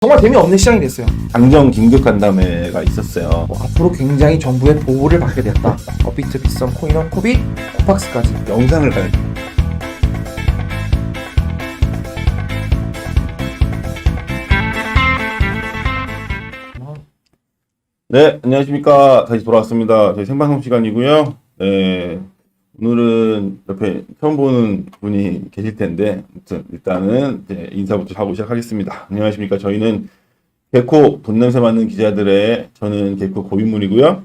정말 재미없는 시장이 됐어요. 당정 긴급 간담회가 있었어요. 앞으로 굉장히 정부의 보호를 받게 됐다. 업비트, 빗썸, 코인원, 코빗, 코팍스까지. 영상을 봐야 돼. 네, 안녕하십니까. 다시 돌아왔습니다. 저희 생방송 시간이고요. 네, 오늘은 옆에 처음 보는 분이 계실 텐데, 아무튼 일단은 이제 인사부터 하고 시작하겠습니다. 안녕하십니까. 저희는 개코 돈 냄새 맡는 기자들의 저는 개코 고인물이고요.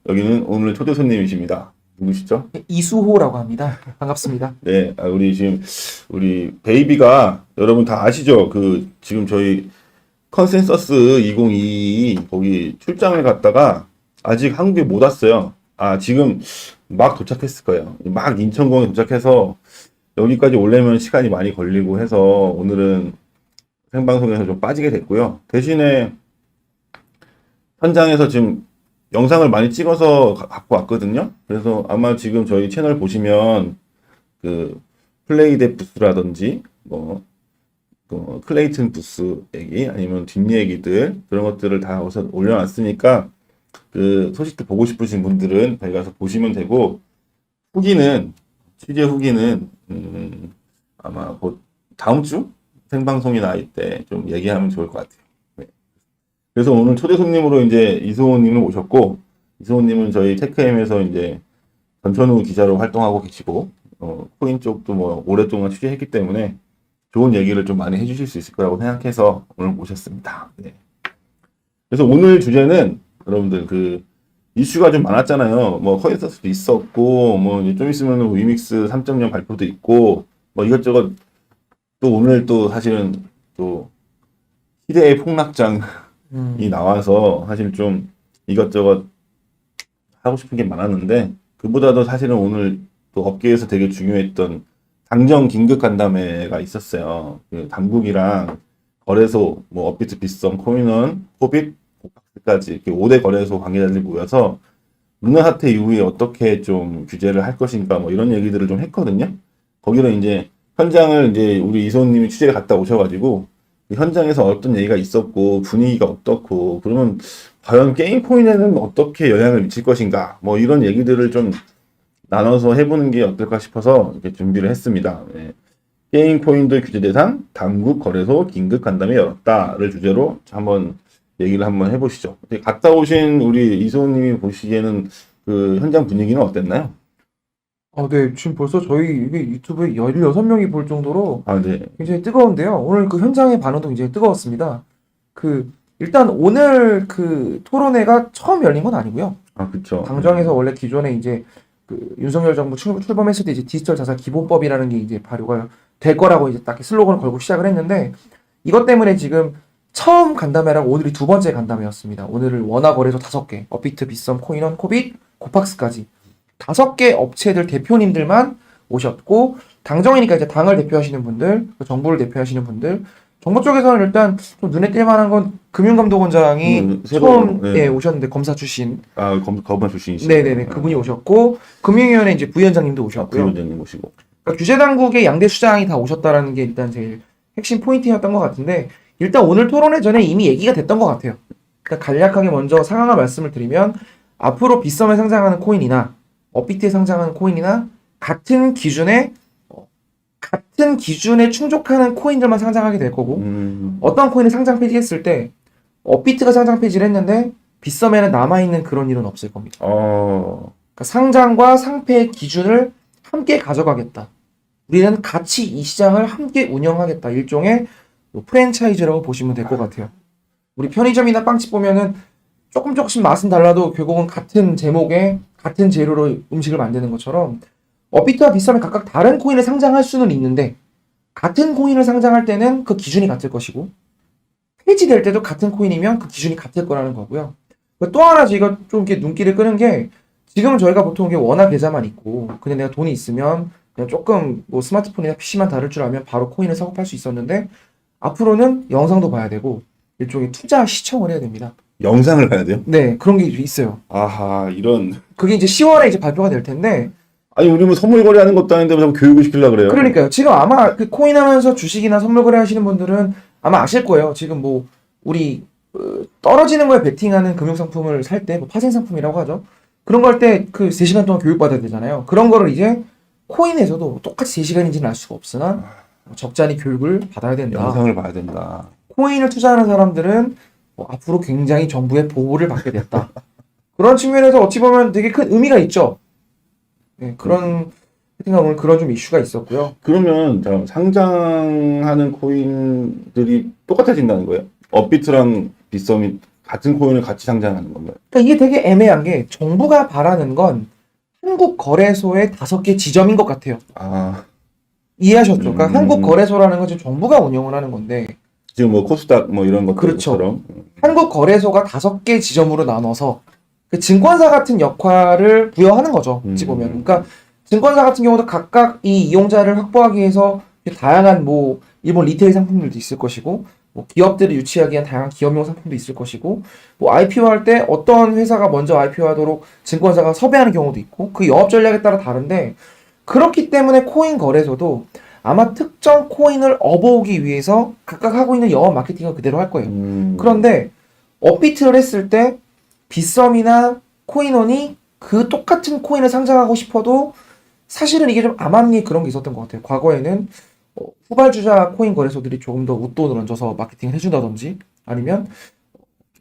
여기는 오늘 초대 손님이십니다. 누구시죠? 이수호라고 합니다. 반갑습니다. 네, 우리 베이비가 여러분 다 아시죠? 지금 저희 컨센서스 2022 거기 출장을 갔다가 아직 한국에 못 왔어요. 지금 막 도착했을 거예요. 막 인천공에 도착해서 여기까지 오려면 시간이 많이 걸리고 해서 오늘은 생방송에서 좀 빠지게 됐고요. 대신에 현장에서 지금 영상을 많이 찍어서 갖고 왔거든요. 그래서 아마 지금 저희 채널 보시면 플레이데 부스라든지 클레이튼 부스 얘기 아니면 뒷얘기들 그런 것들을 다 올려놨으니까 소식들 보고 싶으신 분들은 거기 가서 보시면 되고, 취재 후기는 아마 곧 다음 주 생방송이 나올 때 좀 얘기하면 좋을 것 같아요. 네. 그래서 오늘 초대 손님으로 이제 이수호님을 모셨고, 이수호님은 저희 테크엠에서 이제 전천후 기자로 활동하고 계시고, 코인 쪽도 오랫동안 취재했기 때문에 좋은 얘기를 좀 많이 해주실 수 있을 거라고 생각해서 오늘 모셨습니다. 네. 그래서 오늘 주제는 여러분들 이슈가 좀 많았잖아요. 커인서스도 있었고, 좀 있으면 위믹스 3.0 발표도 있고, 이것저것 또 오늘 또 사실은 또 시대의 폭락장이 나와서 사실 좀 이것저것 하고 싶은 게 많았는데, 그보다도 사실은 오늘 또 업계에서 되게 중요했던 당정 긴급 간담회가 있었어요. 당국이랑 거래소, 업비트, 빗썸, 코인원, 코빗, 코팍스까지 이렇게 5대 거래소 관계자들이 모여서 루나 사태 이후에 어떻게 좀 규제를 할 것인가 이런 얘기들을 좀 했거든요. 거기는 이제 현장을 이제 우리 이소님이 취재를 갔다 오셔가지고 현장에서 어떤 얘기가 있었고 분위기가 어떻고, 그러면 과연 게임 코인에는 어떻게 영향을 미칠 것인가 이런 얘기들을 좀 나눠서 해보는 게 어떨까 싶어서 이렇게 준비를 했습니다. 네. 게임 코인들 규제 대상 당국 거래소 긴급 간담회 열었다를 주제로 한번 얘기를 한번 해보시죠. 갔다 오신 우리 이소님이 보시기에는 현장 분위기는 어땠나요? 네. 지금 벌써 저희 유튜브에 16명이 볼 정도로 네. 굉장히 뜨거운데요. 오늘 현장의 반응도 굉장히 뜨거웠습니다. 일단 오늘 토론회가 처음 열린 건 아니고요. 그쵸. 당정에서 원래 기존에 이제 윤석열 정부 출범했을 때 이제 디지털 자산 기본법이라는 게 이제 발효가 될 거라고 이제 딱 슬로건을 걸고 시작을 했는데, 이것 때문에 지금 처음 간담회랑 오늘이 두 번째 간담회였습니다. 오늘은 원화 거래소 5개, 업비트, 빗썸, 코인원, 코빗, 코팍스까지 5개 업체들 대표님들만 오셨고, 당정이니까 이제 당을 대표하시는 분들, 정부를 대표하시는 분들, 정부 쪽에서는 일단 좀 눈에 띌 만한 건 금융감독원장이 처음 오셨는데, 검사 출신. 검사 출신이시죠. 네네네. 그분이 오셨고, 금융위원회 이제 부위원장님도 오셨고요. 부위원장님 오시고. 그러니까 규제당국의 양대 수장이 다 오셨다라는 게 일단 제일 핵심 포인트였던 것 같은데, 일단 오늘 토론회 전에 이미 얘기가 됐던 것 같아요. 그러니까 간략하게 먼저 상황을 말씀을 드리면, 앞으로 빗썸에 상장하는 코인이나 업비트에 상장하는 코인이나 같은 기준에 충족하는 코인들만 상장하게 될 거고, 어떤 코인을 상장 폐지했을 때 업비트가 상장 폐지를 했는데 빗썸에는 남아있는 그런 일은 없을 겁니다. 그러니까 상장과 상폐의 기준을 함께 가져가겠다. 우리는 같이 이 시장을 함께 운영하겠다. 일종의 프랜차이즈라고 보시면 될 것 같아요. 우리 편의점이나 빵집 보면은 조금씩 맛은 달라도 결국은 같은 제목에 같은 재료로 음식을 만드는 것처럼, 업비트와 빗썸에 각각 다른 코인을 상장할 수는 있는데 같은 코인을 상장할 때는 그 기준이 같을 것이고, 폐지될 때도 같은 코인이면 그 기준이 같을 거라는 거고요. 또 하나 제가 좀 이렇게 눈길을 끄는 게, 지금은 저희가 보통 이게 원화 계좌만 있고 그냥 내가 돈이 있으면 그냥 조금 스마트폰이나 PC만 다룰 줄 알면 바로 코인을 사고 팔 수 있었는데, 앞으로는 영상도 봐야 되고 일종의 투자 시청을 해야 됩니다. 영상을 봐야 돼요? 네, 그런 게 있어요. 이런. 그게 이제 10월에 이제 발표가 될 텐데, 우리 선물 거래하는 것도 아닌데 뭐 교육을 시키려고 그래요? 그러니까요. 지금 아마 코인 하면서 주식이나 선물 거래 하시는 분들은 아마 아실 거예요. 지금 뭐 우리 떨어지는 거에 베팅하는 금융상품을 살 때 뭐 파생상품이라고 하죠. 그런 거 할 때 그 3시간 동안 교육받아야 되잖아요. 그런 거를 이제 코인에서도 똑같이 3시간인지는 알 수가 없으나 적잖이 교육을 받아야 된다. 영상을 봐야 된다. 코인을 투자하는 사람들은 뭐 앞으로 굉장히 정부의 보호를 받게 됐다. 그런 측면에서 어찌 보면 되게 큰 의미가 있죠. 네, 그런 오늘 그런 좀 이슈가 있었고요. 그러면 자, 상장하는 코인들이 똑같아진다는 거예요? 업비트랑 빗썸이 같은 코인을 같이 상장하는 건가요? 그러니까 이게 되게 애매한 게 정부가 바라는 건 한국 거래소의 5개 지점인 것 같아요. 아, 이해하셨죠? 그러니까 한국 거래소라는 건 지금 정부가 운영을 하는 건데 지금 뭐 코스닥 뭐 이런 그렇죠. 것처럼 한국 거래소가 5개 지점으로 나눠서 그 증권사 같은 역할을 부여하는 거죠. 어찌 보면. 그러니까 증권사 같은 경우도 각각 이 이용자를 확보하기 위해서 다양한 뭐 일본 리테일 상품들도 있을 것이고 뭐 기업들을 유치하기 위한 다양한 기업용 상품도 있을 것이고 뭐 IPO 할 때 어떤 회사가 먼저 IPO 하도록 증권사가 섭외하는 경우도 있고 그 영업 전략에 따라 다른데 그렇기 때문에 코인 거래소도 아마 특정 코인을 업어오기 위해서 각각 하고 있는 영업 마케팅을 그대로 할 거예요. 그런데 업비트를 했을 때 빗썸이나 코인원이 그 똑같은 코인을 상장하고 싶어도 사실은 이게 좀 암암리에 그런 게 있었던 것 같아요. 과거에는 후발주자 코인 거래소들이 조금 더 웃돈을 얹어서 마케팅을 해준다든지 아니면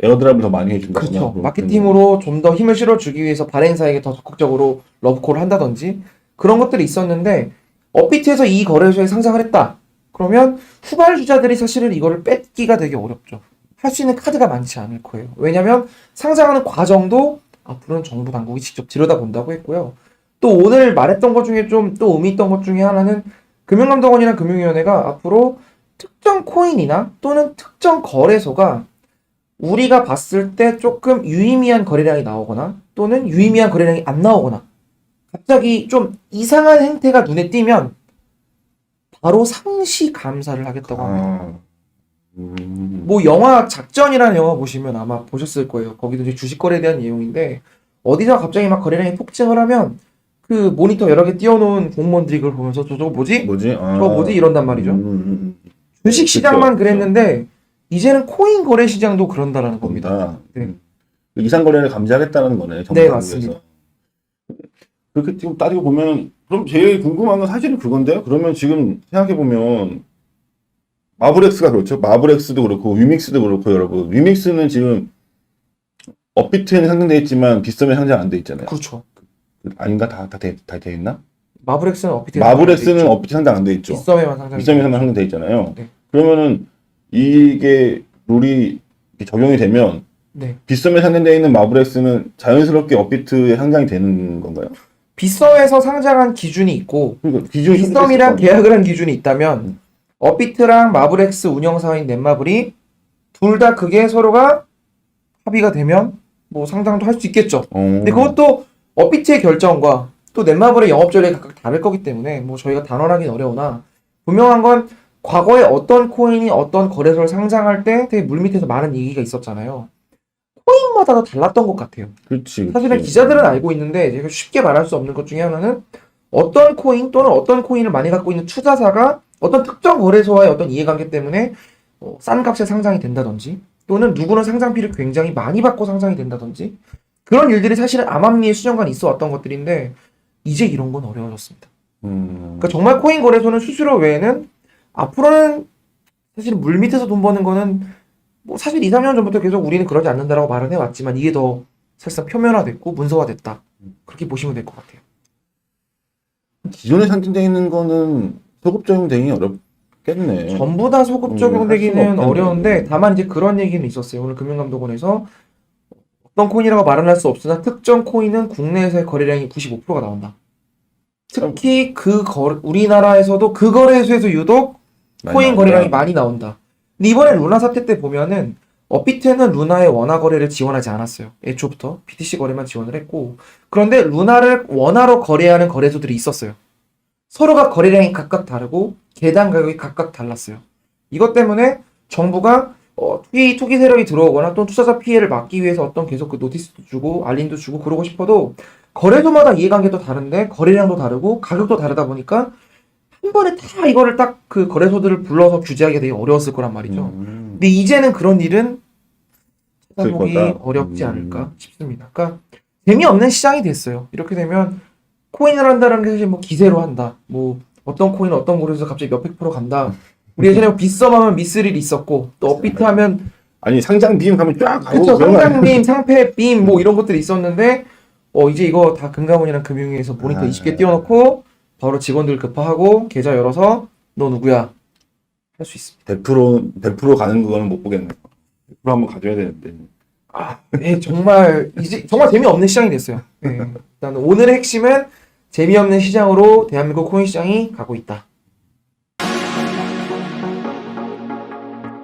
에어드랍을 더 많이 해준다. 그렇죠. 마케팅으로 좀 더 힘을 실어주기 위해서 발행사에게 더 적극적으로 러브콜을 한다든지 그런 것들이 있었는데 업비트에서 이 거래소에 상장을 했다. 그러면 후발주자들이 사실은 이거를 뺏기가 되게 어렵죠. 할 수 있는 카드가 많지 않을 거예요. 왜냐하면 상장하는 과정도 앞으로는 정부 당국이 직접 들여다본다고 했고요. 또 오늘 말했던 것 중에 좀 또 의미 있던 것 중에 하나는 금융감독원이나 금융위원회가 앞으로 특정 코인이나 또는 특정 거래소가 우리가 봤을 때 조금 유의미한 거래량이 나오거나 또는 유의미한 거래량이 안 나오거나 갑자기 좀 이상한 행태가 눈에 띄면 바로 상시 감사를 하겠다고 합니다. 뭐 영화 작전이라는 영화 보시면 아마 보셨을 거예요. 거기도 이제 주식 거래에 대한 내용인데 어디서 갑자기 막 거래량이 폭증을 하면 그 모니터 여러 개 띄워놓은 공무원들이 그걸 보면서 저거 뭐지? 저거 뭐지? 이런단 말이죠. 주식 시장만 그랬는데 이제는 코인 거래 시장도 그런다라는 겁니다. 네. 이상 거래를 감지하겠다는 거네. 네, 맞습니다. 그렇게 지금 따지고 보면 그럼 제일 궁금한 건 사실은 그건데요. 그러면 지금 생각해 보면 마블엑스가 그렇죠. 마블엑스도 그렇고 위믹스도 그렇고 여러분. 위믹스는 지금 업비트에는 상장돼 있지만 빗썸에 상장 안 돼 있잖아요. 그렇죠. 아닌가 다 돼 있나? 마블엑스는 업비트 업비트 상장 안 돼 있죠. 빗썸에만 상장돼 있잖아요. 네. 그러면은 이게 룰이 적용이 되면 네. 빗썸에 상장되어 있는 마블엑스는 자연스럽게 업비트에 상장이 되는 건가요? 빗썸에서 상장한 기준이 있고 그러니까 빗썸이랑 계약을 한 기준이 있다면 업비트랑 마블엑스 운영사인 넷마블이 둘 다 그게 서로가 합의가 되면 뭐 상장도 할 수 있겠죠. 근데 그것도 업비트의 결정과 또 넷마블의 영업 전략이 각각 다를 거기 때문에 뭐 저희가 단언하기는 어려우나 분명한 건 과거에 어떤 코인이 어떤 거래소를 상장할 때 되게 물밑에서 많은 얘기가 있었잖아요. 코인마다 다 달랐던 것 같아요. 그렇지. 사실은 기자들은 알고 있는데 제가 쉽게 말할 수 없는 것 중에 하나는 어떤 코인 또는 어떤 코인을 많이 갖고 있는 투자사가 어떤 특정 거래소와의 어떤 이해관계 때문에 싼 값에 상장이 된다든지 또는 누구는 상장비를 굉장히 많이 받고 상장이 된다든지 그런 일들이 사실은 암암리에 수년간 있어 왔던 것들인데 이제 이런 건 어려워졌습니다. 그러니까 정말 코인 거래소는 수수료 외에는 앞으로는 사실 물밑에서 돈 버는 거는 뭐 사실 2, 3년 전부터 계속 우리는 그러지 않는다라고 말은 해왔지만 이게 더 사실상 표면화됐고 문서화됐다. 그렇게 보시면 될 것 같아요. 기존에 상장되어 있는 거는 소급 적용되기 어렵겠네. 전부 다 소급 적용되기는 어려운데 다만 이제 그런 얘기는 있었어요. 오늘 금융감독원에서 어떤 코인이라고 말은 할 수 없으나 특정 코인은 국내에서의 거래량이 95%가 나온다. 특히 우리나라에서도 그 거래소에서 유독 코인 거래량이 많이 나온다. 근데 이번에 루나 사태 때 보면은 업비트는 루나의 원화 거래를 지원하지 않았어요. 애초부터 BTC 거래만 지원을 했고 그런데 루나를 원화로 거래하는 거래소들이 있었어요. 서로가 거래량이 각각 다르고 계단 가격이 각각 달랐어요. 이것 때문에 정부가 투기 세력이 들어오거나 또 투자자 피해를 막기 위해서 어떤 계속 그 노티스도 주고 알림도 주고 그러고 싶어도 거래소마다 이해관계도 다른데 거래량도 다르고 가격도 다르다 보니까 한 번에 다 이거를 딱 그 거래소들을 불러서 규제하기가 되게 어려웠을 거란 말이죠. 근데 이제는 그런 일은 찾아보기 거다. 어렵지 않을까 싶습니다. 그러니까 재미없는 시장이 됐어요. 이렇게 되면 코인을 한다는 게 사실 뭐 기세로 한다. 뭐 어떤 코인 어떤 거래소에서 갑자기 몇백 프로 간다. 우리 예전에 뭐 빗썸 하면 미스릴 있었고 또 업비트 하면 아니 상장 빔 하면 쫙 가고 그쵸 그런 거 아니야? 상장빔, 상패빔 뭐 이런 것들이 있었는데 이제 이거 다 금감원이랑 금융위에서 모니터 20개 띄워놓고 바로 직원들 급파하고 계좌 열어서 너 누구야 할 수 있습니다. 100% 가는 거는 못 보겠네요. 100% 한번 가져야 되는데. 네, 정말 이제 정말 재미없는 시장이 됐어요. 네. 일단 오늘의 핵심은 재미없는 시장으로 대한민국 코인 시장이 가고 있다.